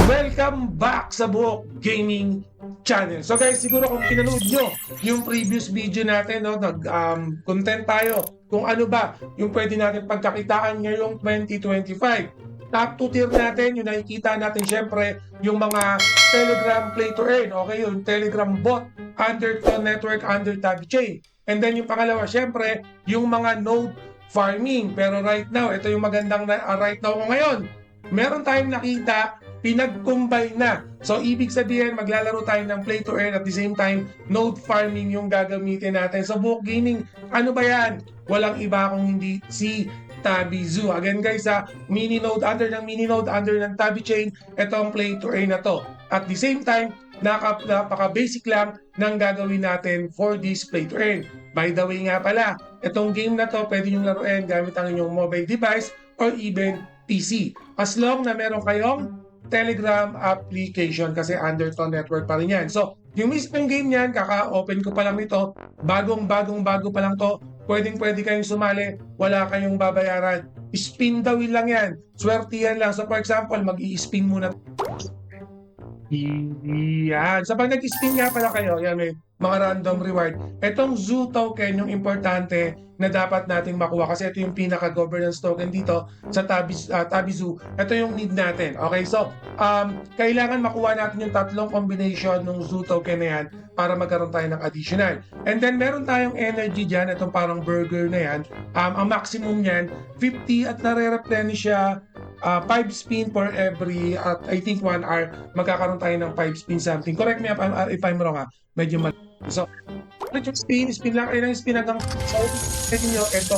Welcome back sa Buhok Gaming Channel. So guys, siguro kung pinanood nyo yung previous video natin, no, content tayo kung ano ba yung pwede natin pagkakitaan ngayong 2025. Top 2 tier natin, yung nakikita natin syempre, yung mga Telegram Play to Earn, okay, yung Telegram bot under Ton Network, under Tabi Chain. And then yung pangalawa, syempre, yung mga node farming. Pero right now, ito yung magandang right now ko ngayon. Meron tayong nakita pinag-combine na. So, ibig sabihin, maglalaro tayo ng play to earn at the same time, node farming yung gagamitin natin. So, Buhok Gaming, ano ba yan? Walang iba kung hindi si Tabizu. Again guys, mini node under ng Tabi Chain, ito ang play to earn na to. At the same time, napaka-basic lang ng gagawin natin for this play to earn. By the way nga pala, itong game na to, pwede nyo laruin gamit ang inyong mobile device or even PC. As long na meron kayong Telegram application kasi under Ton Network pa rin yan. So, yung mismong game niyan, kaka-open ko pa lang nito, bago pa lang to, pwedeng-pwede kayong sumali, wala kayong babayaran. Spin the wheel lang yan, swertihan lang. So, for example, mag-i-spin muna. Yan. So, pag nag-spin nga pala kayo, yan, may mga random reward. Itong Zoo token, yung importante na dapat nating makuha kasi ito yung pinaka-governance token dito sa Tabizu. Ito yung need natin. Okay, so kailangan makuha natin yung tatlong combination ng Zoo token na yan para magkaroon tayo ng additional. And then meron tayong energy dyan, itong parang burger na yan. Ang maximum niyan, 50 at nare-replenish siya 5 spin for every, I think 1 hour, magkakaroon tayo ng 5 spin something. Correct me if I'm wrong medyo mal. So, spin lang kayo ng spin hanggang sa nyo, ito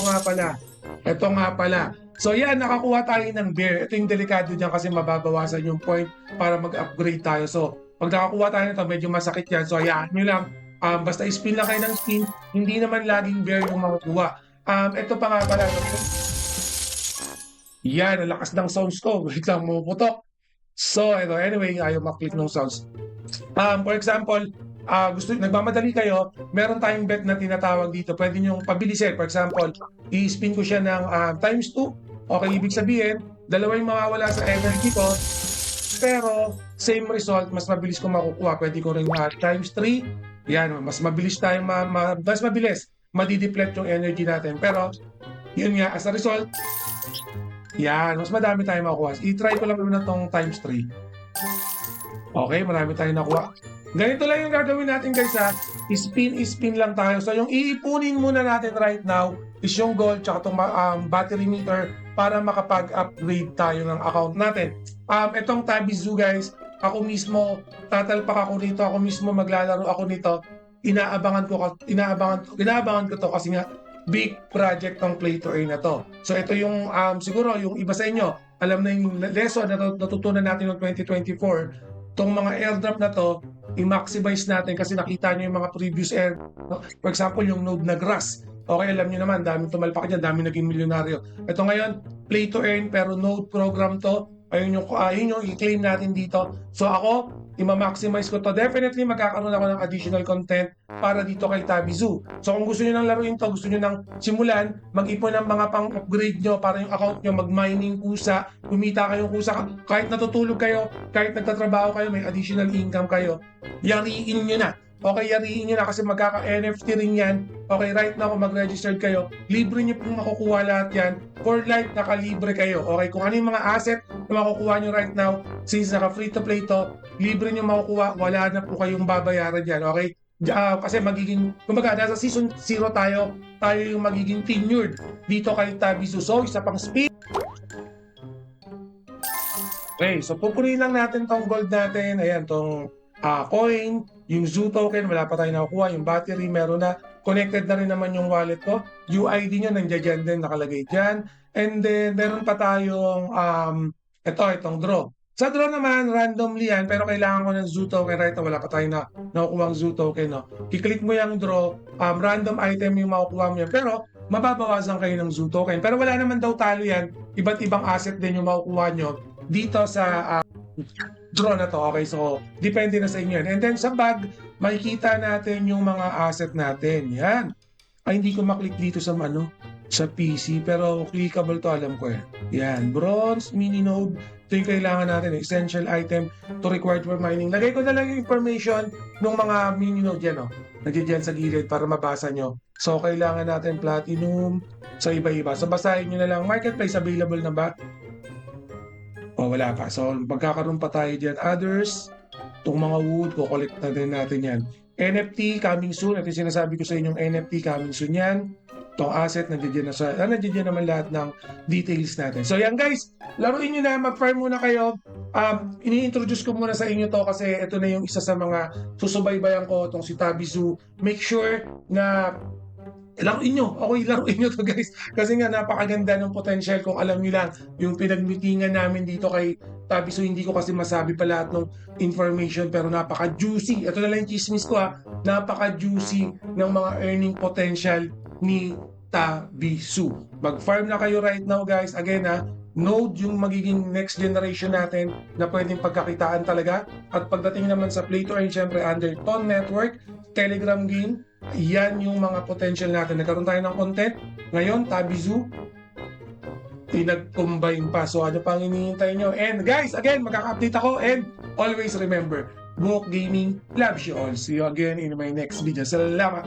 nga pala. So yan, nakakuha tayo ng bear. Ito yung delikado dyan kasi mababawasan yung point para mag-upgrade tayo. So, pag nakakuha tayo nito, medyo masakit yan. So, hayaan nyo lang. Basta spin lang kayo ng spin, hindi naman laging bear yung makukuha. Ito pa nga pala. Yan, ang lakas ng sounds ko. Wait lang, pumuputok. So, ito, anyway, ayaw maklik ng sounds. For example, nagmamadali kayo, meron tayong bet na tinatawag dito. Pwede nyo pabilisin. For example, i-spin ko siya ng times 2. Okay, ibig sabihin, dalawa yung mawawala sa energy ko, pero same result, mas mabilis ko makukuha. Pwede ko rin times 3. Yan, mas mabilis tayo, mas mabilis, madideplete yung energy natin. Pero, yun nga, as a result, yan, mas madami tayong makukuha. I-try ko lang muna itong times 3. Okay, marami tayong nakuha. Ganito lang yung gagawin natin guys spin lang tayo. So yung iipunin muna natin right now is yung gold tsaka itong battery meter para makapag-upgrade tayo ng account natin. Itong Tabizu guys, ako mismo tatalpak ako nito, ako mismo maglalaro ako nito. Inaabangan ko to kasi nga big project ng play to earn na to. So ito yung siguro yung iba sa inyo, alam na yung lesson na natutunan natin noong 2024. Itong mga airdrop na to, i-maximize natin kasi nakita nyo yung mga previous airdrop. For example, yung node na grass. Okay, alam nyo naman, daming tumalpak dyan, daming naging milyonaryo. Ito ngayon, play to earn, pero node program to. Ayun yung i-claim natin dito. So ako, i-maximize ko to. Definitely magkakaroon ako ng additional content para dito kay Tabizu. So kung gusto nyo nang laruin to, gusto nyo nang simulan, mag-ipon ng mga pang-upgrade nyo para yung account nyo mag-mining kusa, kumita kayong kusa, kahit natutulog kayo, kahit nagtatrabaho kayo, may additional income kayo, yariin nyo na. Okay, yariin nyo na kasi magkaka-NFT rin yan. Okay, right now kung mag-registered kayo, libre nyo pong makukuha lahat yan. For life, nakalibre kayo. Okay, kung ano yung mga asset na makukuha nyo right now, since naka-free to play to, libre nyo makukuha, wala na po kayong babayaran yan. Okay? Kasi magiging, kumbaga, nasa season 0 tayo yung magiging tenured dito kay Tabizu. So, isa pang speed. Okay, so pupunin lang natin tong gold natin. Ayan, tong coin, yung Zoo token, wala pa tayo nakukuha. Yung battery, meron na. Connected na rin naman yung wallet ko. UID nyo, nandiyan din, nakalagay dyan. And then, meron pa tayong, itong draw. Sa draw naman, randomly yan, pero kailangan ko ng Zoo token. Right, wala pa tayo na nakukuha ang Zoo token. No? I-click mo yung draw, random item yung makukuha mo yan. Pero, mababawasan kayo ng Zoo token. Pero wala naman daw talo yan. Iba't ibang asset din yung makukuha nyo dito sa draw na to. Okay, so depende na sa inyo yan. And then sa bag, makikita natin yung mga asset natin. Yan. Ay, hindi ko maklik dito sa ano. sa PC, pero clickable to, alam ko eh. Yan, bronze, mini node, ito yung kailangan natin, essential item to required for mining. Lagay ko na lang yung information ng mga mini node yan, oh. Nandiyan sa gilid para mabasa nyo. So, kailangan natin platinum sa iba-iba. So, basahin nyo na lang, marketplace available na ba? O, wala pa. So, magkakaroon pa tayo dyan. Others, itong mga wood, kukolect na din natin yan. NFT coming soon. Ito yung sinasabi ko sa inyong NFT coming soon yan. Itong asset, nandiyan naman lahat ng details natin. So yan guys, laruin nyo na, mag-farm muna kayo. Ini-introduce ko muna sa inyo to kasi ito na yung isa sa mga susubaybayan ko, itong si Tabizu. Make sure na laruin nyo. Okay, laruin nyo to guys. Kasi nga napakaganda ng potential kung alam nyo lang yung pinagmitingan namin dito kay Tabizu. Hindi ko kasi masabi pa lahat ng information pero napaka-juicy. Ito na lang yung chismis ko ha. Napaka-juicy ng mga earning potential ni Tabizu. Mag-farm na kayo right now guys. Again ha, Node yung magiging next generation natin na pwedeng pagkakitaan talaga. At pagdating naman sa Play to Earn, syempre under Ton Network, Telegram game, yan yung mga potential natin. Nagkaroon tayo ng content. Ngayon, Tabizu, pinag-combine pa. So ano pang hinihintay nyo? And guys, again, magkaka-update ako. And always remember, Book Gaming loves you all. See you again in my next video. Salamat!